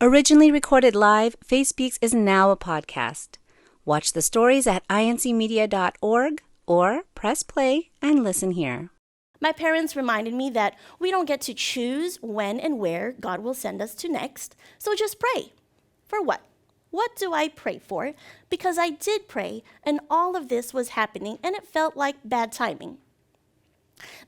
Originally recorded live, Faith Speaks is now a podcast. Watch the stories at incmedia.org or press play and listen here. My parents reminded me that we don't get to choose when and where God will send us to next, so just pray. For what? What do I pray for? Because I did pray, and all of this was happening, and it felt like bad timing.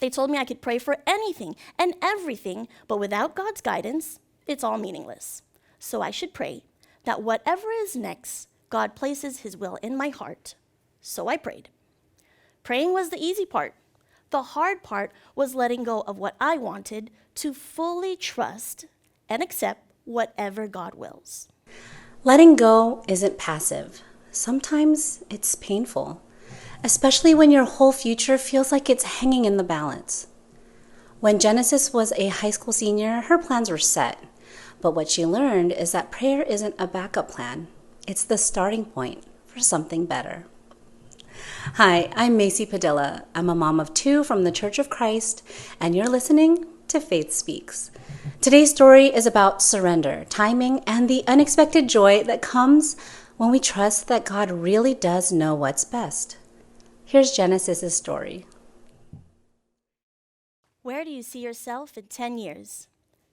They told me I could pray for anything and everything, but without God's guidance, it's all meaningless. So I should pray that whatever is next, God places his will in my heart. So I prayed. Praying was the easy part. The hard part was letting go of what I wanted to fully trust and accept whatever God wills. Letting go isn't passive. Sometimes it's painful, especially when your whole future feels like it's hanging in the balance. When Genesis was a high school senior, her plans were set. But what she learned is that prayer isn't a backup plan. It's the starting point for something better. Hi, I'm Macy Padilla. I'm a mom of two from the Church of Christ, and you're listening to Faith Speaks. Today's story is about surrender, timing, and the unexpected joy that comes when we trust that God really does know what's best. Here's Genesis's story. Where do you see yourself in 10 years?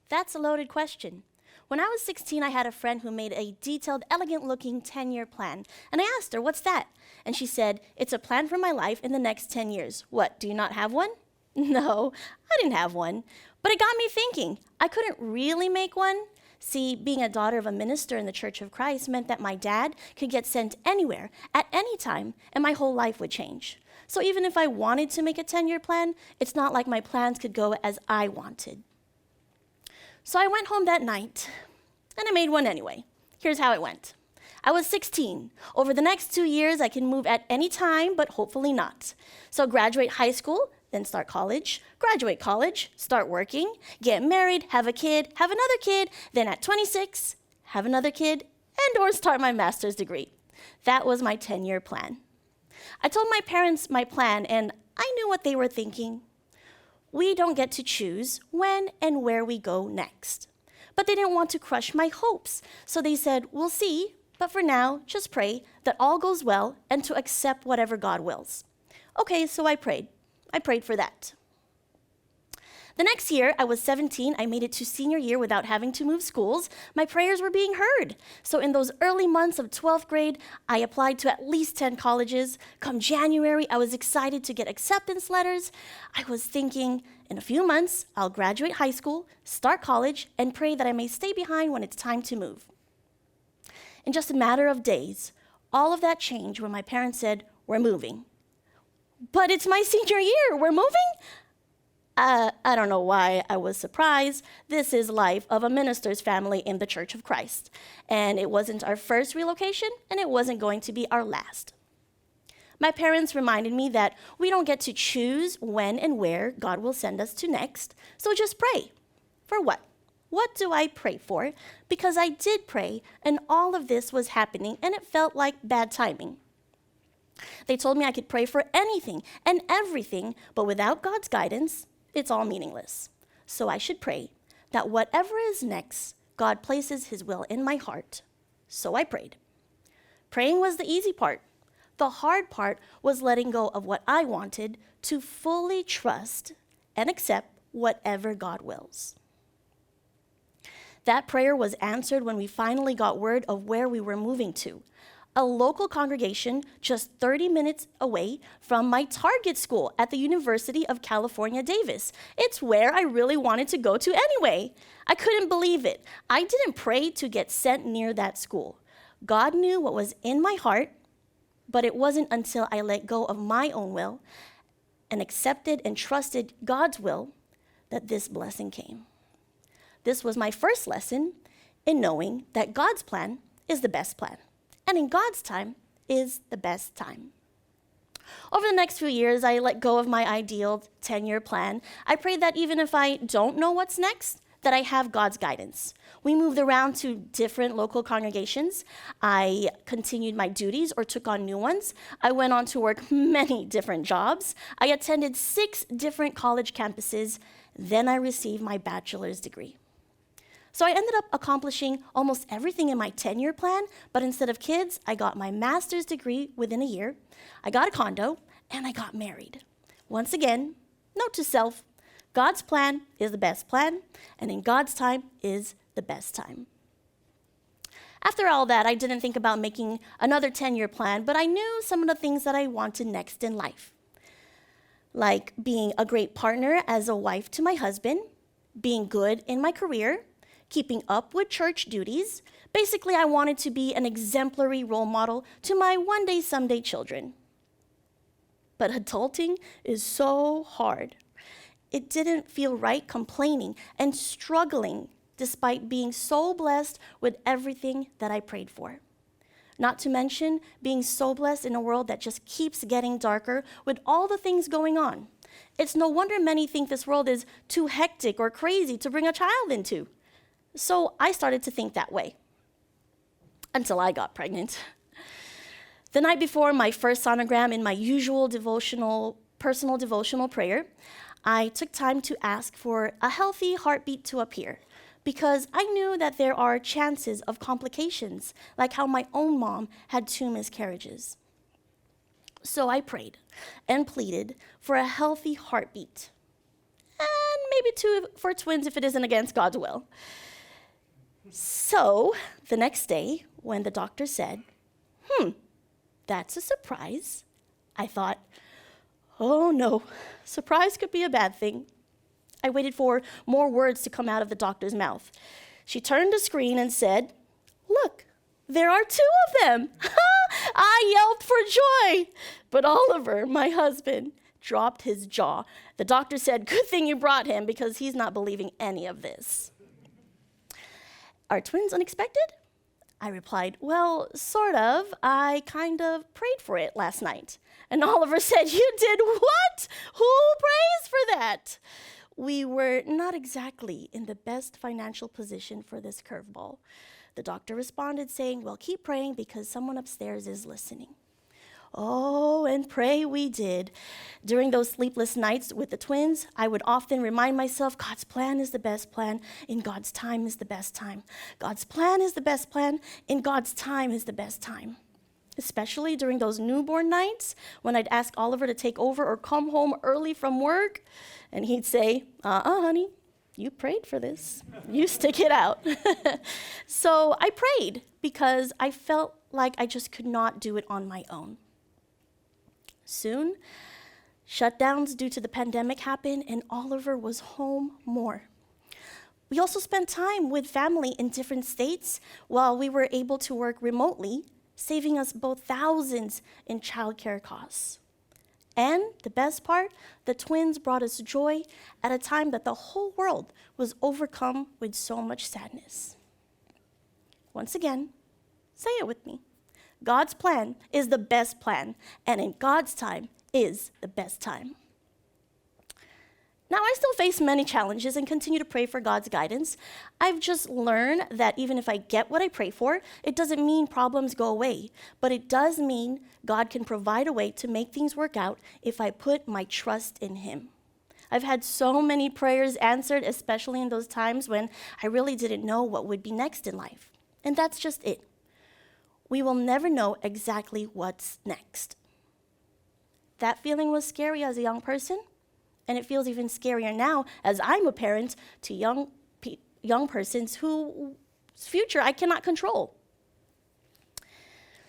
That's a loaded question. When I was 16, I had a friend who made a detailed, elegant-looking 10-year plan. And I asked her, what's that? And she said, it's a plan for my life in the next 10 years. What, do you not have one? No, I didn't have one. But it got me thinking. I couldn't really make one. See, being a daughter of a minister in the Church of Christ meant that my dad could get sent anywhere, at any time, and my whole life would change. So even if I wanted to make a 10-year plan, it's not like my plans could go as I wanted. So I went home that night, and I made one anyway. Here's how it went. I was 16. Over the next 2 years, I can move at any time, but hopefully not. So graduate high school, then start college, graduate college, start working, get married, have a kid, have another kid, then at 26, have another kid, and or start my master's degree. That was my 10-year plan. I told my parents my plan, and I knew what they were thinking. We don't get to choose when and where we go next. But they didn't want to crush my hopes, so they said, we'll see, but for now, just pray that all goes well and to accept whatever God wills. Okay, so I prayed. I prayed for that. The next year, I was 17. I made it to senior year without having to move schools. My prayers were being heard. So in those early months of 12th grade, I applied to at least 10 colleges. Come January, I was excited to get acceptance letters. I was thinking, in a few months, I'll graduate high school, start college, and pray that I may stay behind when it's time to move. In just a matter of days, all of that changed when my parents said, we're moving. But it's my senior year, we're moving? I don't know why I was surprised. This is life of a minister's family in the Church of Christ. And it wasn't our first relocation, and it wasn't going to be our last. My parents reminded me that we don't get to choose when and where God will send us to next, so just pray. For what? What do I pray for? Because I did pray, and all of this was happening, and it felt like bad timing. They told me I could pray for anything and everything, but without God's guidance, it's all meaningless. So I should pray that whatever is next, God places his will in my heart. So I prayed. Praying was the easy part. The hard part was letting go of what I wanted to fully trust and accept whatever God wills. That prayer was answered when we finally got word of where we were moving to. A local congregation just 30 minutes away from my target school at the University of California, Davis. It's where I really wanted to go to anyway. I couldn't believe it. I didn't pray to get sent near that school. God knew what was in my heart, but it wasn't until I let go of my own will and accepted and trusted God's will that this blessing came. This was my first lesson in knowing that God's plan is the best plan. And in God's time is the best time. Over the next few years, I let go of my ideal 10-year plan. I prayed that even if I don't know what's next, that I have God's guidance. We moved around to different local congregations. I continued my duties or took on new ones. I went on to work many different jobs. I attended 6 different college campuses. Then I received my bachelor's degree. So I ended up accomplishing almost everything in my 10-year plan, but instead of kids, I got my master's degree within a year, I got a condo, and I got married. Once again, note to self, God's plan is the best plan, and in God's time is the best time. After all that, I didn't think about making another 10-year plan, but I knew some of the things that I wanted next in life, like being a great partner as a wife to my husband, being good in my career, keeping up with church duties. Basically, I wanted to be an exemplary role model to my one day, someday children. But adulting is so hard. It didn't feel right complaining and struggling despite being so blessed with everything that I prayed for. Not to mention being so blessed in a world that just keeps getting darker with all the things going on. It's no wonder many think this world is too hectic or crazy to bring a child into. So I started to think that way until I got pregnant. The night before my first sonogram, in my usual personal devotional prayer, I took time to ask for a healthy heartbeat to appear because I knew that there are chances of complications, like how my own mom had 2 miscarriages. So I prayed and pleaded for a healthy heartbeat, and maybe 2 for twins if it isn't against God's will. So the next day, when the doctor said, that's a surprise, I thought, oh no, surprise could be a bad thing. I waited for more words to come out of the doctor's mouth. She turned the screen and said, look, there are 2 of them. I yelped for joy. But Oliver, my husband, dropped his jaw. The doctor said, good thing you brought him because he's not believing any of this. Are twins unexpected? I replied, well, sort of. I kind of prayed for it last night. And Oliver said, you did what? Who prays for that? We were not exactly in the best financial position for this curveball. The doctor responded saying, well, keep praying because someone upstairs is listening. Oh, and pray we did. During those sleepless nights with the twins, I would often remind myself, God's plan is the best plan. In God's time is the best time. God's plan is the best plan. In God's time is the best time. Especially during those newborn nights when I'd ask Oliver to take over or come home early from work. And he'd say, honey, you prayed for this. You stick it out. So I prayed because I felt like I just could not do it on my own. Soon, shutdowns due to the pandemic happened, and Oliver was home more. We also spent time with family in different states while we were able to work remotely, saving us both thousands in childcare costs. And the best part, the twins brought us joy at a time that the whole world was overcome with so much sadness. Once again, say it with me. God's plan is the best plan, and in God's time is the best time. Now, I still face many challenges and continue to pray for God's guidance. I've just learned that even if I get what I pray for, it doesn't mean problems go away, but it does mean God can provide a way to make things work out if I put my trust in Him. I've had so many prayers answered, especially in those times when I really didn't know what would be next in life. And that's just it. We will never know exactly what's next. That feeling was scary as a young person, and it feels even scarier now as I'm a parent to young persons whose future I cannot control.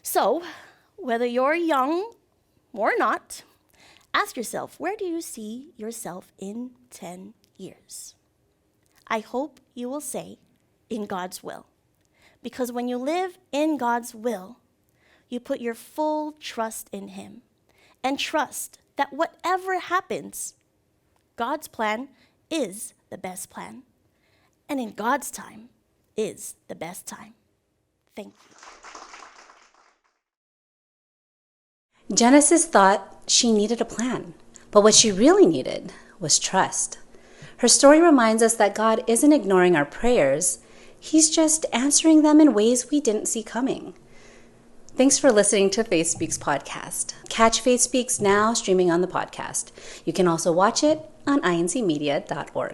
So, whether you're young or not, ask yourself, where do you see yourself in 10 years? I hope you will say, in God's will. Because when you live in God's will, you put your full trust in Him and trust that whatever happens, God's plan is the best plan. And in God's time is the best time. Thank you. Genesis thought she needed a plan, but what she really needed was trust. Her story reminds us that God isn't ignoring our prayers. He's just answering them in ways we didn't see coming. Thanks for listening to Faith Speaks podcast. Catch Faith Speaks now streaming on the podcast. You can also watch it on incmedia.org.